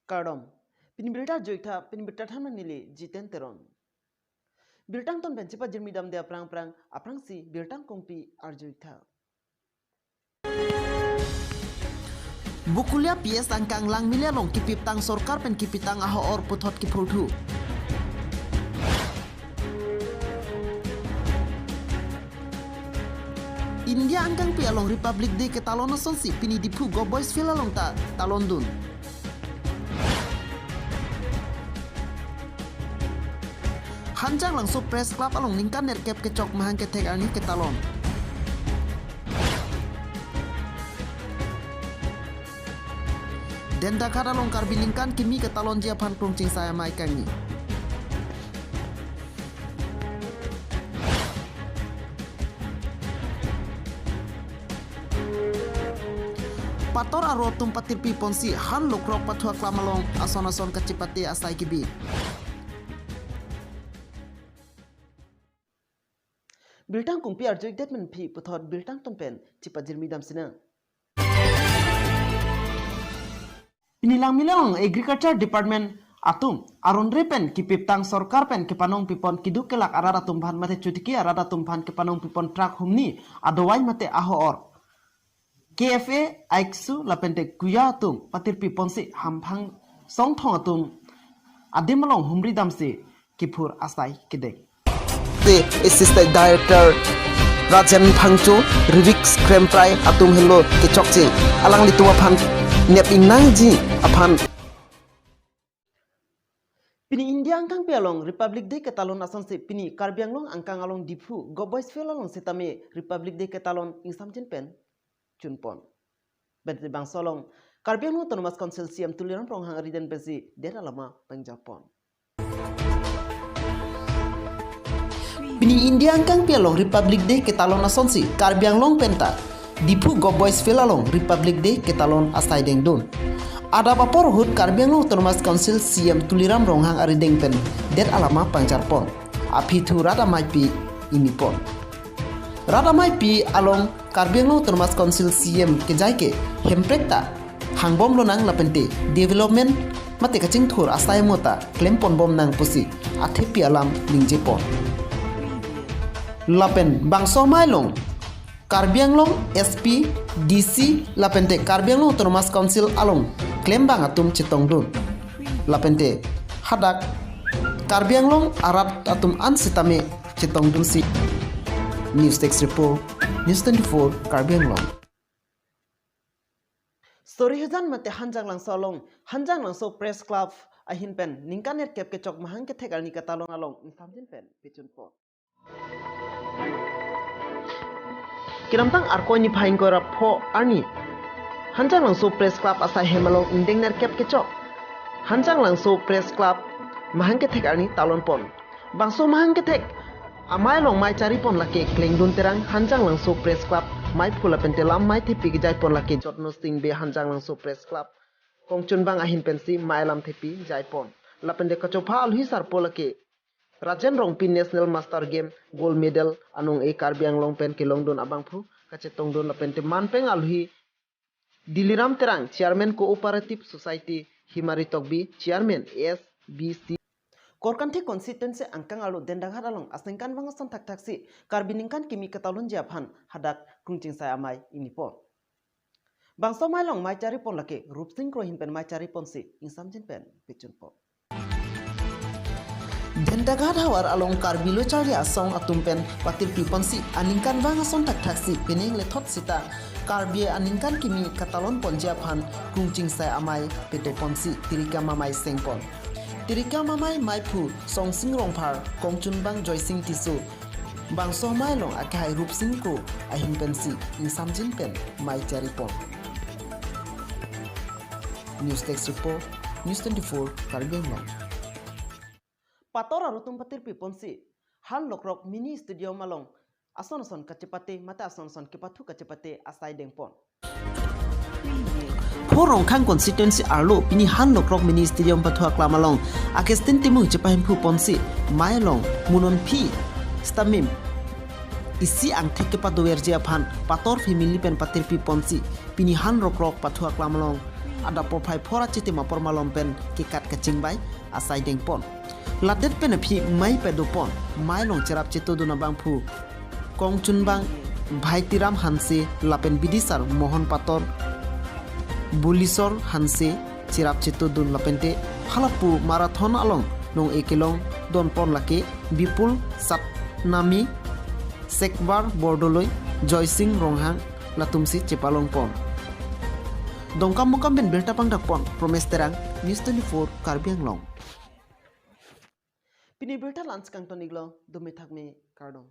Kardom. Pinibirta joikta pinibirta thamna nili jiten teron. Birtang ton bencepa jermidam de aprang si birtang kongpi arjoikta. Bukulia PS angkang lang milia long kipiptang sorkar pen kipitang aho or puthot kipurdu. India angkang pi along Republic Day ke talon sonsi pini dipu go boys feel along ta talon dun. Hanjang langsung press club along ningkan nerkep ke cok mahang ke tek ani ke talon. Dan dakar along karbilingkan kimi ke talon jia pan krongcing saya mai kangi. Pator aro tumpatir pi ponsi han lokrok pathua klamalong ason kacipati asai kibi. Birtang kongpi arjoik detmen pi puthot birtang tompen cipa jermidam sina. Pinilang milang Agriculture Department atum aron repen kipiptang sorkar pen kepanong pipon kiduk kelak arada tumphan mate cutiki arada tumphan kepanong pipon trak humni adowain mate aho or. KFA Aiksu lapente kuya atum patir piponsi hamphang song thong atum adimalong humri damsi kipur asai kidek. The Assistant Director Rajan Phangchu Rivix Kremprai atum hello ke chokchi alang lituma phan nep inang ji aphan. Pini India angkang pialong Republic Day ketalon asonsi pini Karbianglong angkang along dipu go boys fialong setame Republic Day ketalon ingsamjen pen Chunpon. Bente bang solong Karbianglong Autonomous Council CM tuliran pronghang riden besi dera lama pengjapon. Pini India angkang pialong Republic Day ketalon asonsi Karbianglong penta dipu go boys fialong Republic Day ketalon asai dengdun. Ada bapor hut Karbianglong Autonomous Council CM tuliram ronghang arideng pen der alama pengjapon. Api tu rada maipi imipon. Rada maipi along Karbianglong Autonomous Council CM kejaike hemprekta hangbom lonang lapente development mate kacing thur asai mota klempon bom nang pusi athepi alam ningjepon. Lapen bangso mailong Karbianglong SP DC lapente Karbianglong Autonomous Council along klembang atum citongdun. Lapente hadak Karbianglong arat atum ansitame citongdun si. News Text Report, News 24, Karbianglong. Story hujan mate hanjang langso press club ahin pen ningkaner kep ke cok mahang ke tegal ni katalong along ingsamjen pen pichun po. Kinamtang arko ni phaing kora pho arni hanjang langso press club asai hemalong indengner kep ke cok hanjang langso press club mahang ke tegal ni talon pon bangso mahang ke tek amai long mai cari pon laki klengdun terang hanjang langso press club mai phula pentelam mai thipi gijai pon laki jotno sting be hanjang langso press club kongchun bang ahin pensi mai lam thipi jai pon lapende kachopa alhi sar polake Rajan Rongpin National Master Game Gold Medal anong e Karbianglong pen ke longdon abang phu kachetong don lapente manpeng alhi Diliram terang Chairman Cooperative Society Himari Tokbi Chairman SBC Korkanthi constituency angkang alu dendang hadalong asengkan bangason tak taksi karbiningkan kimi ketalun japhan hadak krungcing saya amai imipon. Bangso mailong mai cari pon lake rupsing krohin pen mai cari pon si ingsamjen pen pichun po. Dendagad hawar along Karbilo cari asong atumpen patir pipon si aningkan bangason tak taksi pening lethot sita Karbi aningkan kimi katalon pon japhan krungcing saya amai peto pon si tirika mamai sengpon. Tirika mamai maipu song sing rongphar kongchun bang joysing tisu bang so mai long akai rup sing ko ahin pensi insamjin pen mai charipon. News Text Report, News 24, Karbianglong. Pator arutum patir piponsi han lokrok mini studio malong ason kacepate mata ason kepathu kacepate asai dengpon. Porong khang constituency arlo pini han lokrok mini stadium pathua klamalong akestin timung chepahin phu ponsi mailong munon phi stamim isi ang thek ke padower je phan pator family pen patir pi ponsi pini han lokrok pathua klamalong ada po phai phora chiti ma porma lompen ki kat kaching bai asai deng pon ladet pen phi mai pe do pon mai long cherap chitu duna bang phu kong chun bang bhai tiram hanse lapen bidisar mohan pator bulisor hanse chirap chitu dun lapente halapu marathon along nong ekilong don pon lake bipul sat nami sekbar bordoloi joysing ronghang latumsi chepalong pon dongkam mukam ben belta pangdak pon promes terang news 24 Karbi Anglong Pini berta lunch kang toniglo dumi thakme kardong